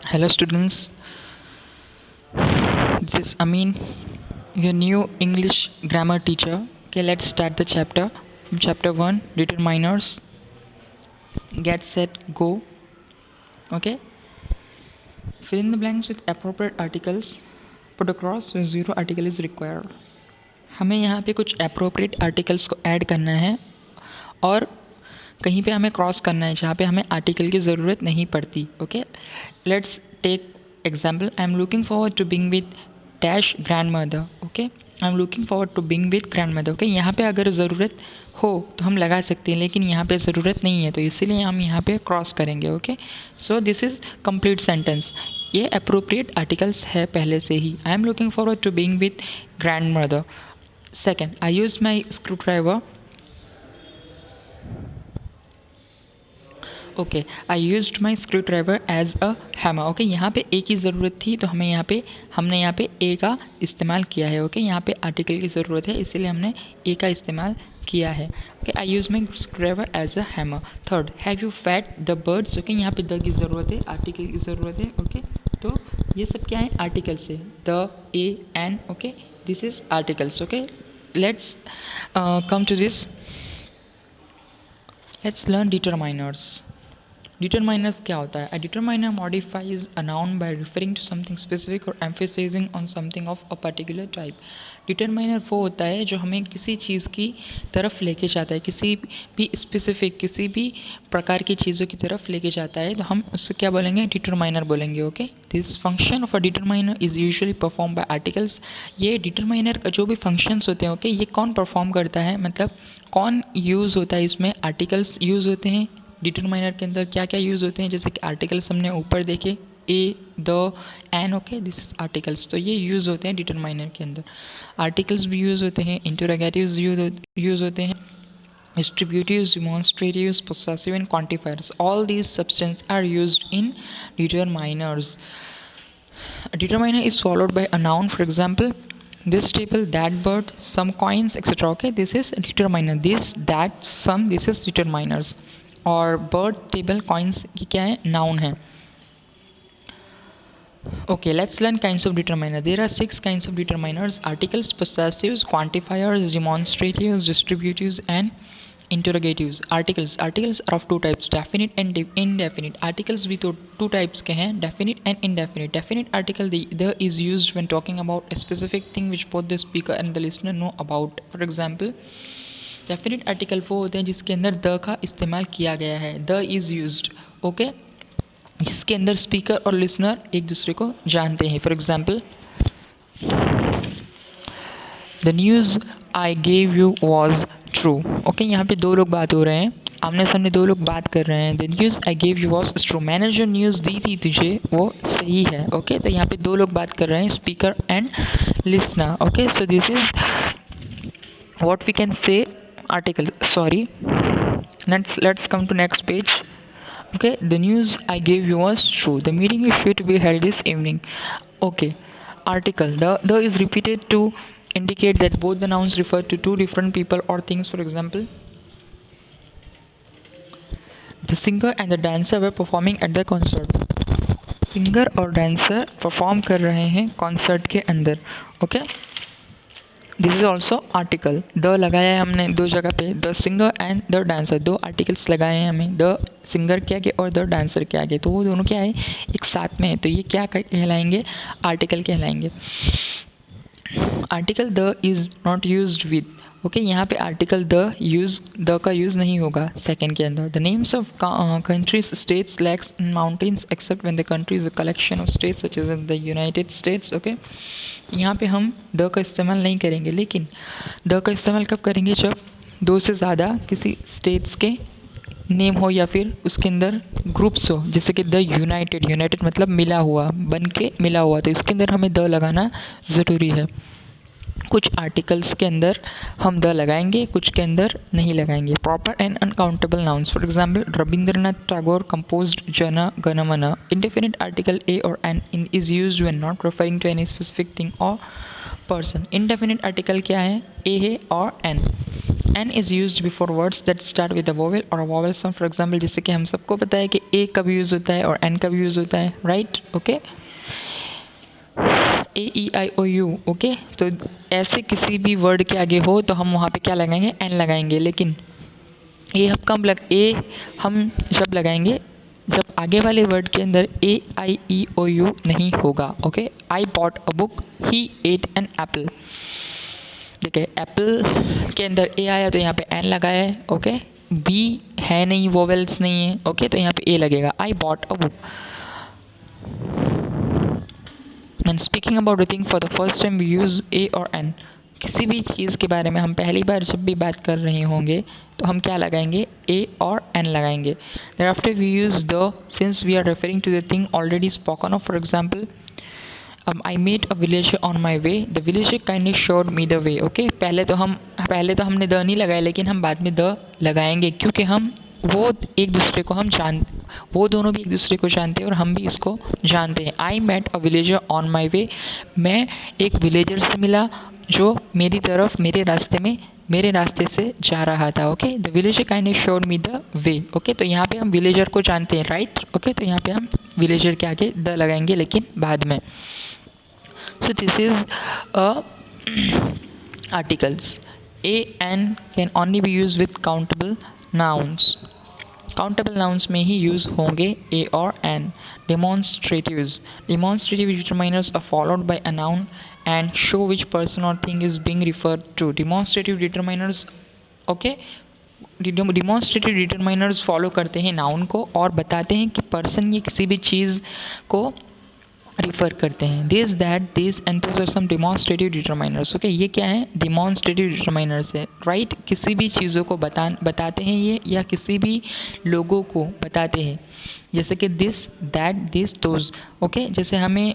Hello students, this is Amin, your new English grammar teacher. Okay, let's start the chapter. From chapter 1, determiners. Get set, go. Okay, fill in the blanks with appropriate articles. Put a cross where zero article is required. हमें यहाँ पे कुछ appropriate articles को add करना है और कहीं पे हमें क्रॉस करना है जहाँ पे हमें आर्टिकल की ज़रूरत नहीं पड़ती. Okay, let's take example. I am looking forward to being with dash grandmother. Okay, I am looking forward to being with grandmother. Okay, यहाँ पे अगर ज़रूरत हो तो हम लगा सकते हैं, लेकिन यहाँ पे ज़रूरत नहीं है तो इसीलिए हम यहाँ पे क्रॉस करेंगे. Okay, so this is complete sentence. ये अप्रोप्रिएट आर्टिकल्स है पहले से ही. I am looking forward to being with grandmother. Second, I use my screwdriver. Okay, I used my screwdriver as a hammer. Okay, यहाँ पे ए की ज़रूरत थी तो हमने यहाँ पे ए का इस्तेमाल किया है. ओके, यहाँ पे आर्टिकल की ज़रूरत है इसीलिए हमने ए का इस्तेमाल किया है. Okay, I use my screwdriver as a hammer. Third, have you fed the birds. Okay, यहाँ पे द की ज़रूरत है, आर्टिकल की ज़रूरत है. ओके, तो ये सब क्या है, आर्टिकल्स है. The, a, an. Okay, this is articles. Okay, let's come to this. Let's learn determiners. Determiners क्या होता है? A determiner modifies a noun by referring to something specific और emphasising on something of a particular type. Determiner वो होता है जो हमें किसी चीज़ की तरफ लेके जाता है, किसी भी स्पेसिफिक, किसी भी प्रकार की चीज़ों की तरफ लेके जाता है, तो हम उससे क्या बोलेंगे, डिटरमाइनर बोलेंगे. Okay, this function of a determiner is usually perform by articles. ये डिटरमाइनर का जो भी फंक्शंस होते हैं, ओके, ये कौन परफॉर्म करता है, मतलब कौन यूज़ होता है इसमें, आर्टिकल्स यूज़ होते हैं. डिटरमाइनर के अंदर क्या क्या यूज़ होते हैं, जैसे कि आर्टिकल्स हमने ऊपर देखे, a, the, an. Okay, this is articles. तो ये यूज़ होते हैं डिटरमाइनर के अंदर. आर्टिकल्स भी यूज़ होते हैं, इंटरोगेटिव्स यूज़ होते हैं, distributives, demonstratives, possessive and quantifiers. All these substances are used in determiners. A determiner is followed by a noun. For example, this table, that bird, some coins, etc. Okay, this is determiner. This, that, some, this is determiners. और bird, table, coins की क्या है, noun है. Okay, let's learn kinds of determiner. There are 6 kinds of determiners: articles, possessives, quantifiers, demonstratives, distributives and interrogatives. Articles are of two types: definite and indefinite. Articles भी तो two types के हैं, definite and indefinite. Definite article the is used when talking about a specific thing which both the speaker and the listener know about. For example, definite article वो होते हैं जिसके अंदर the का इस्तेमाल किया गया है, द इज़ यूज्ड. ओके, जिसके अंदर स्पीकर और लिसनर एक दूसरे को जानते हैं. For example, the news I gave you was true. Okay, यहाँ पे दो लोग बात हो रहे हैं, आमने सामने दो लोग बात कर रहे हैं. The news I gave you was true, मैंने जो न्यूज़ दी थी तुझे वो सही है. ओके, तो यहाँ पे दो लोग बात कर रहे हैं, speaker and listener. Okay, so this is what we can say article. Sorry, let's come to next page. Okay, the news I gave you was true. The meeting is sure to be held this evening. Okay, article, the is repeated to indicate that both the nouns refer to two different people or things. For example, the singer and the dancer were performing at the concert. Singer और dancer perform कर रहे हैं concert के अंदर. Okay, this is also article. The लगाया है हमने दो जगह पे, the singer and the dancer, दो आर्टिकल्स लगाए हैं हमें, द सिंगर के आगे और द डांसर के आगे, तो वो दोनों क्या है, एक साथ में है, तो ये क्या कहलाएंगे, आर्टिकल कहलाएंगे. Article the is not used with. Okay, यहाँ पे आर्टिकल द का यूज़ नहीं होगा सेकेंड के अंदर. The names of countries, states, lakes and mountains except when the country is a collection of states such as the United States. Okay, यहाँ पे हम द का इस्तेमाल नहीं करेंगे, लेकिन द का इस्तेमाल कब करेंगे, जब दो से ज़्यादा किसी स्टेट्स के नेम हो या फिर उसके अंदर ग्रुप्स हो, जैसे कि द यूनाइटेड मतलब मिला हुआ, बन के मिला हुआ, तो इसके अंदर हमें द लगाना ज़रूरी है. कुछ आर्टिकल्स के अंदर हम द लगाएंगे, कुछ के अंदर नहीं लगाएंगे. Proper and uncountable nouns. For example, Rabindranath Tagore composed Jana Gana Mana. Indefinite article a और an is used when not referring to any specific thing और पर्सन. इंडेफिनिट आर्टिकल क्या है, ए है और an. An is use before words that start with a vowel और a vowel sound. For example, जैसे कि हम सबको पता है कि ए कब यूज़ होता है और एन कब यूज़ होता है, right? Okay, A E I O U. Okay, तो ऐसे किसी भी वर्ड के आगे हो तो हम वहाँ पे क्या लगाएंगे? एन लगाएंगे। लेकिन ए हम जब लगाएंगे जब आगे वाले वर्ड के अंदर ए आई ई ओ यू नहीं होगा। Okay, I bought a book, he ate an apple. देखिए, एप्पल के अंदर ए आया तो यहाँ पे एन लगाया है। ओके, बी है नहीं, वोवेल्स नहीं है। ओके, तो यहाँ पे ए लगेगा। आई bought a book. When speaking about a thing for the first time, we use a और n। किसी भी चीज़ के बारे में हम पहली बार जब भी बात कर रहे होंगे तो हम क्या लगाएंगे? a और n लगाएंगे। Thereafter we use the since we are referring to the thing already spoken of. For example, I met a villager on my way. The villager kindly showed me the way. Okay, पहले तो हमने the नहीं लगाया, लेकिन हम बाद में the लगाएंगे क्योंकि वो दोनों भी एक दूसरे को जानते हैं और हम भी इसको जानते हैं। I met a villager on my way. मैं एक विलेजर से मिला जो मेरे रास्ते से जा रहा था। Okay, the villager kindly showed me the way. Okay, तो यहाँ पे हम विलेजर को जानते हैं, राइट? ओके, तो यहाँ पे हम विलेजर के आगे द लगाएंगे, लेकिन बाद में। So this is articles. A an can only be use with countable nouns. Countable nouns में ही यूज होंगे ए और an. Demonstratives determiners are followed by a noun and show which person और thing is being referred to. Demonstrative determiners, okay, demonstrative determiners follow करते हैं noun को और बताते हैं कि पर्सन ये किसी भी चीज़ को रिफ़र करते हैं। This that this and those are some demonstrative determiners. Okay, ये क्या है? डिमॉन्स्ट्रेटिव डिटरमाइनर्स है, राइट? किसी भी चीज़ों को बताते हैं ये, या किसी भी लोगों को बताते हैं, जैसे कि this that this those. Okay, जैसे हमें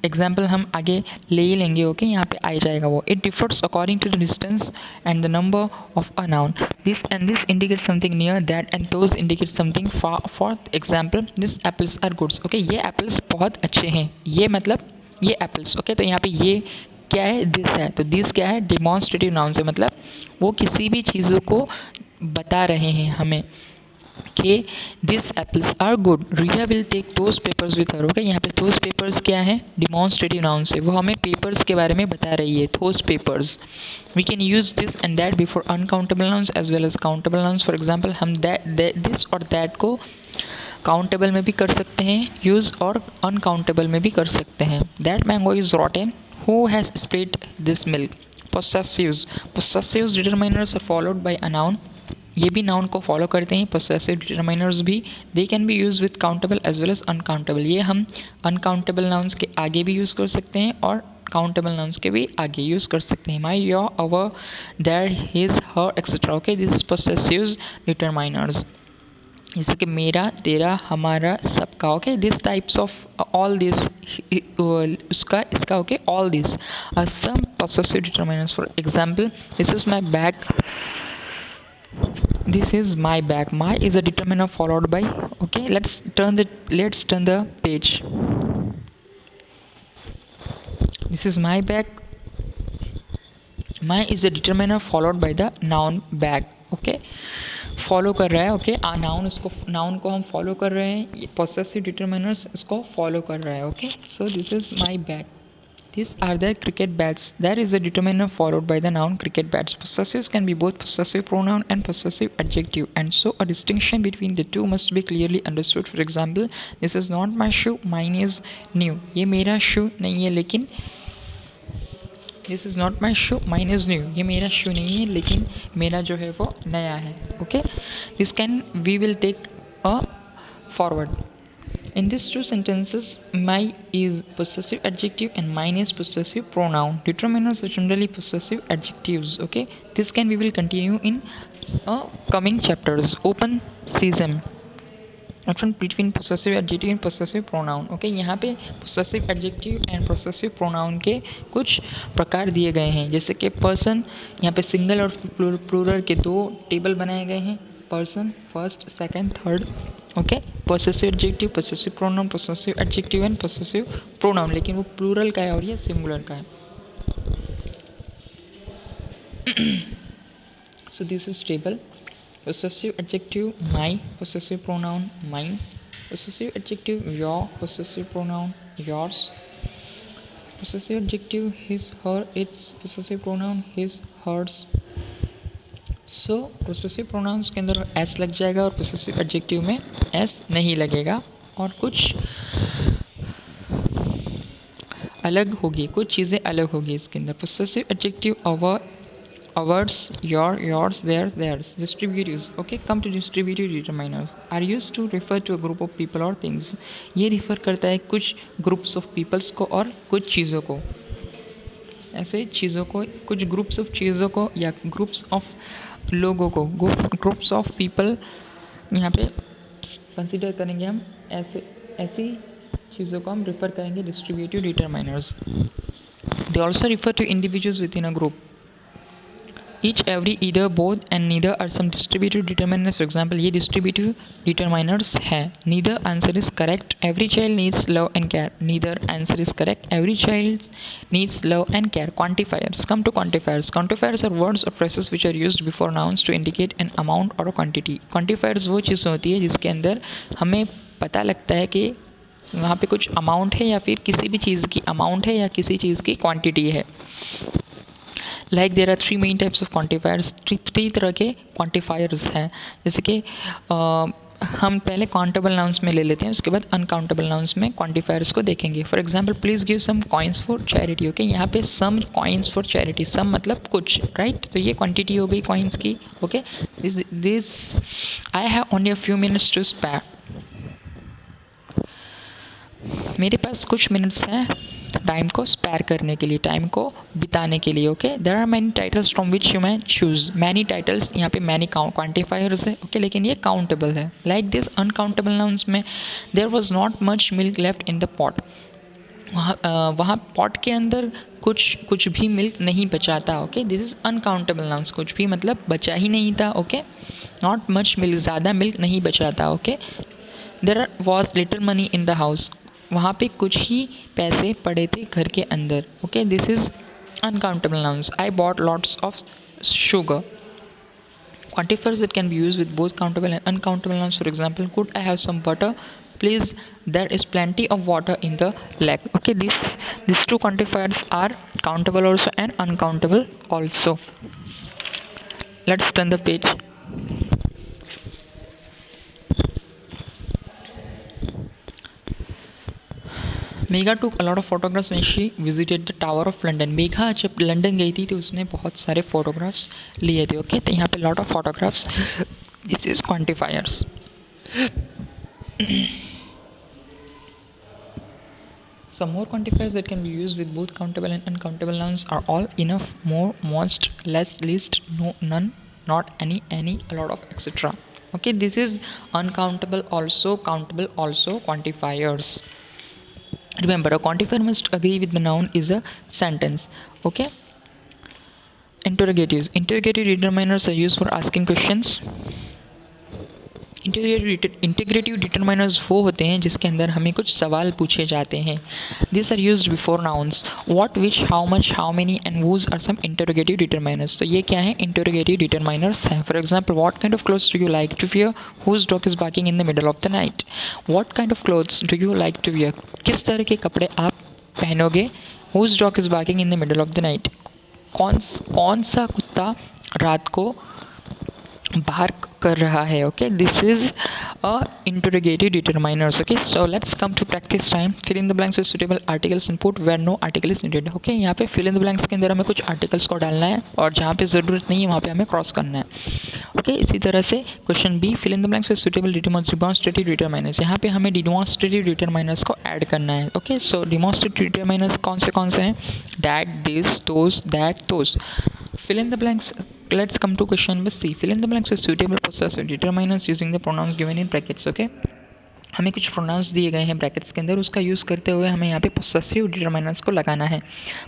एग्जाम्पल हम आगे ले ही लेंगे। ओके, यहाँ पे आ जाएगा वो। It differs according to the distance and the number of a noun. This and this indicate something near, that and those indicate something far. For example, this apples are goods. Okay, ये apples बहुत अच्छे हैं, ये मतलब ये apples. Okay, तो यहाँ पे ये क्या है? दिस है, तो दिस क्या है? डिमॉन्स्ट्रेटिव नाउन से, मतलब वो किसी भी चीज़ों को बता रहे हैं हमें कि this apples are good. Riya will take those papers with her. Okay, यहाँ पे दोज पेपर्स क्या है? डिमॉन्स्ट्रेटिव नाउन से, वो हमें पेपर्स के बारे में बता रही है, those papers. We can use this and that before uncountable nouns as well as countable nouns. For example, हम दिस और दैट को काउंटेबल में भी कर सकते हैं यूज़ और अनकाउंटेबल में भी कर सकते हैं। That mango is rotten, who has split this milk. Possessives determiners are followed by a noun. ये भी नाउन को फॉलो करते हैं, पोसेसिव डिटरमाइनर्स भी। They can be use with countable as well as uncountable. ये हम अनकाउंटेबल नाउन्स के आगे भी यूज़ कर सकते हैं और काउंटेबल नाउन्स के भी आगे यूज़ कर सकते हैं। My, your, our, their, his, her, etcetera. Okay, this possessive determiners, जैसे कि मेरा, तेरा, हमारा, सबका। Okay, this types of all this, इसका। Okay, all this are some possessive determiners. For example, this is my bag, this is my bag. My is a determiner followed by, okay, let's turn the page. This is my bag. My is a determiner followed by the noun bag. Okay, follow कर रहा है। Okay, noun को हम follow कर रहे हैं, ये possessive determiners इसको फॉलो कर रहा है। Okay, so this is my bag. These are the cricket bats. That is the determiner followed by the noun cricket bats. Possessives can be both possessive pronoun and possessive adjective, and so a distinction between the two must be clearly understood. For example, this is not my shoe, mine is new. ये मेरा shoe नहीं है, लेकिन this is not my shoe, mine is new. ये मेरा shoe नहीं है, लेकिन मेरा जो है वो नया है. Okay, we will take a forward. In these two sentences, my is possessive adjective and mine is possessive pronoun. Determiners are generally possessive adjectives. Okay, we will continue in coming chapters. Open sesame. Difference between possessive adjective and possessive pronoun. Okay, यहाँ पे possessive adjective and possessive pronoun के कुछ प्रकार दिए गए हैं, जैसे कि person, यहाँ पे सिंगल और प्लूरल के दो टेबल बनाए गए हैं, person first, second, third. Okay, possessive adjective, possessive pronoun, possessive adjective and possessive pronoun, लेकिन वो प्लूरल का है और ये सिंगुलर का है. So this is table. Possessive adjective my, possessive pronoun mine, possessive adjective your, possessive pronoun yours, possessive adjective his her its, possessive pronoun his hers. So possessive pronounce के अंदर एस लग जाएगा और पोसेसिव एडजेक्टिव में S नहीं लगेगा और कुछ अलग होगी, कुछ चीज़ें अलग होगी इसके अंदर. Possessive adjective ours, yours, theirs. Distributives. Okay, come to distributive determiners. Are used to refer to a group of people or things. ये refer करता है कुछ groups of peoples को और कुछ चीज़ों को. ऐसे चीज़ों को, कुछ ग्रुप्स ऑफ चीज़ों को या ग्रुप्स ऑफ लोगों को, ग्रुप्स ऑफ पीपल यहाँ पे कंसीडर करेंगे हम. ऐसी चीज़ों को हम रिफ़र करेंगे distributive determiners. They also refer to individuals within a group. Each, every, either, both and neither are some distributive determinants. For example, ये distributive determinants है. Neither answer is correct. Every child needs love and care. Neither answer is correct. Every child needs love and care. Quantifiers. Come to quantifiers. Quantifiers are words or phrases which are used before nouns to indicate an amount or a quantity. Quantifiers वो चीज़ होती है जिसके अंदर हमें पता लगता है कि वहाँ पे कुछ अमाउंट है या फिर किसी भी चीज़ की अमाउंट है या किसी चीज़ की क्वांटिटी है. Like there are 3 main types of quantifiers. 3 तरह के क्वान्टिफायर्स हैं. जैसे कि हम पहले काउंटेबल नाउंस में ले लेते हैं, उसके बाद अनकाउंटेबल नाउंस में क्वान्टिफायर्स को देखेंगे. For example, please give some coins for charity. Okay, यहाँ पे some coins for charity, some मतलब कुछ, राइट. तो ये क्वांटिटी हो गई कॉइन्स की. Okay, this I have only a few minutes to spare. मेरे पास कुछ मिनट्स हैं टाइम को स्पेयर करने के लिए, टाइम को बिताने के लिए. Okay, there are many titles from which you man choose. Many titles, यहाँ पे मैनी क्वान्टिफायर्स है. ओके, लेकिन ये काउंटेबल है. लाइक दिस अनकाउंटेबल नाउन्स में there was not much milk left in the pot. वहाँ पॉट के अंदर कुछ भी मिल्क नहीं बचा था. Okay, this is uncountable nouns. कुछ भी मतलब बचा ही नहीं था. ओके, नॉट मच मिल्क, ज़्यादा मिल्क नहीं बचा था. Okay, there was little money in the house. वहाँ पे कुछ ही पैसे पड़े थे घर के अंदर. Okay, this is uncountable nouns. I bought lots of sugar. Quantifiers that can be used with both countable and uncountable nouns. For example, could I have some butter? Please, there is plenty of water in the lake. Okay, these two quantifiers are countable also and uncountable also. Let's turn the page. Megha took a lot of photographs when she visited the Tower of London. Megha जब London गई थी तो उसने बहुत सारे photographs लिए थे. Okay, तो यहाँ पे lot of photographs. This is quantifiers. Some more quantifiers that can be used with both countable and uncountable nouns are all, enough, more, most, less, least, no, none, not, any, a lot of, etc. Okay, this is uncountable also, countable also quantifiers. Remember, a quantifier must agree with the noun is a sentence. Okay. Interrogatives. Interrogative determiners are used for asking questions. Integrative determiners वो होते हैं जिसके अंदर हमें कुछ सवाल पूछे जाते हैं. This are used before nouns. What, which, how much, how many and whose are some interrogative determiners. तो ये क्या है? इंटरोगेटिव डिटरमाइनर्स हैं. For example, what kind of clothes do you like to wear? Whose dog is barking in the middle of the night? What kind of clothes do you like to wear? किस तरह के कपड़े आप पहनोगे? Whose dog is barking in the middle of the night. कौन सा कुत्ता रात को बार्क कर रहा है. Okay, this is a interrogative determiners. Okay, so let's come to practice time. Fill in the blanks with suitable articles and put where no article is needed. Okay, यहाँ पे फिल इन द ब्लैंक्स के अंदर हमें कुछ articles को डालना है और जहाँ पे ज़रूरत नहीं है वहाँ पे हमें क्रॉस करना है. ओके, इसी तरह से question B, fill in the blanks with suitable demonstrative determiners. यहाँ पे हमें डिमॉन्स्ट्रेटिव डिटरमाइनर्स को ऐड करना है. ओके, सो डिमॉन्स्ट्रेटिव डिटरमाइनर्स कौन से हैं? That, this, those, that, those. Fill in the blanks. Let's come to question number C. Fill in the blanks with suitable possessive determinants using the pronouns given in brackets. Okay, हमें कुछ pronounce दिए गए हैं brackets के अंदर, उसका use करते हुए हमें यहाँ पे पोसेसिव डिटरमाइनर्स को लगाना है.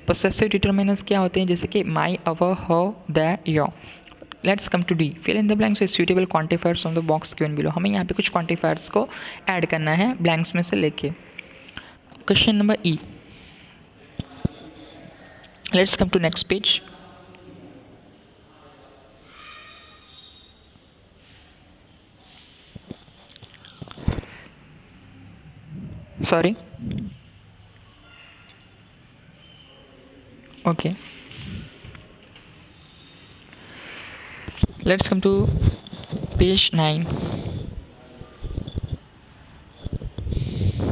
पोसेसिव डिटरमाइनर्स क्या होते हैं? जैसे कि my, our, her, that, your. Let's come to D. Fill in the blanks with suitable quantifiers on the box given below. हमें यहाँ पे कुछ क्वांटिफायर्स को ऐड करना है ब्लैंक्स में से लेके. Question number E. Let's come to next page. sorry. Okay, let's come to page 9.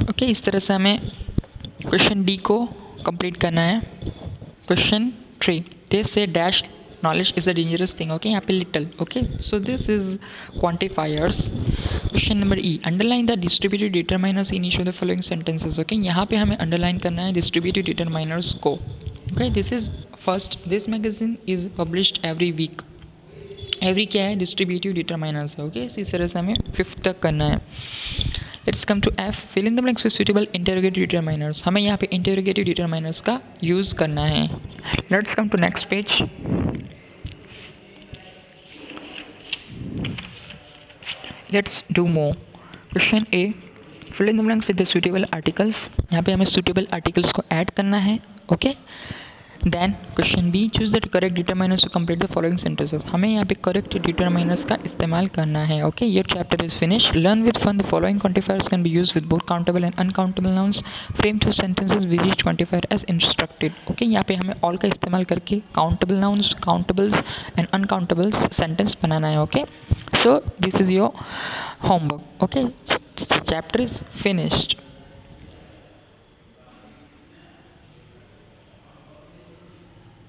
Okay, इस तरह से हमें क्वेश्चन डी को कंप्लीट करना है. Question 3, they say dash knowledge is a dangerous thing. Okay, यहाँ पे little. Okay, so this is quantifiers. Question number E, underline the distributive determiners in each of the following sentences. Okay, यहाँ पे हमें underline करना है distributive determiners को. Okay, this is first, this magazine is published every week. Every क्या है, distributive determiners है. Okay, इसी तरह से हमें 5th तक करना है. Let's come to F, fill in the blanks with suitable interrogative determiners. हमें यहाँ पे इंटरोगेटिव डिटरमाइनर्स का यूज़ करना है. Let's come to next page. Let's do more. Question A, fill in the blanks with the suitable articles. यहाँ पे हमें suitable articles को ऐड करना है. Okay, then question B, choose the correct determiners to complete the following sentences. हमें यहाँ पे correct determiners का इस्तेमाल करना है. ओके, ये chapter is finish. Learn with fun, the following quantifiers can be use with both countable and uncountable nouns. Frame 2 sentences with each quantifier as instructed. Okay, यहाँ पे हमें ऑल का इस्तेमाल करके countable nouns, countables and uncountables sentence बनाना है. Okay, so this is your homework. Okay, chapter is finished.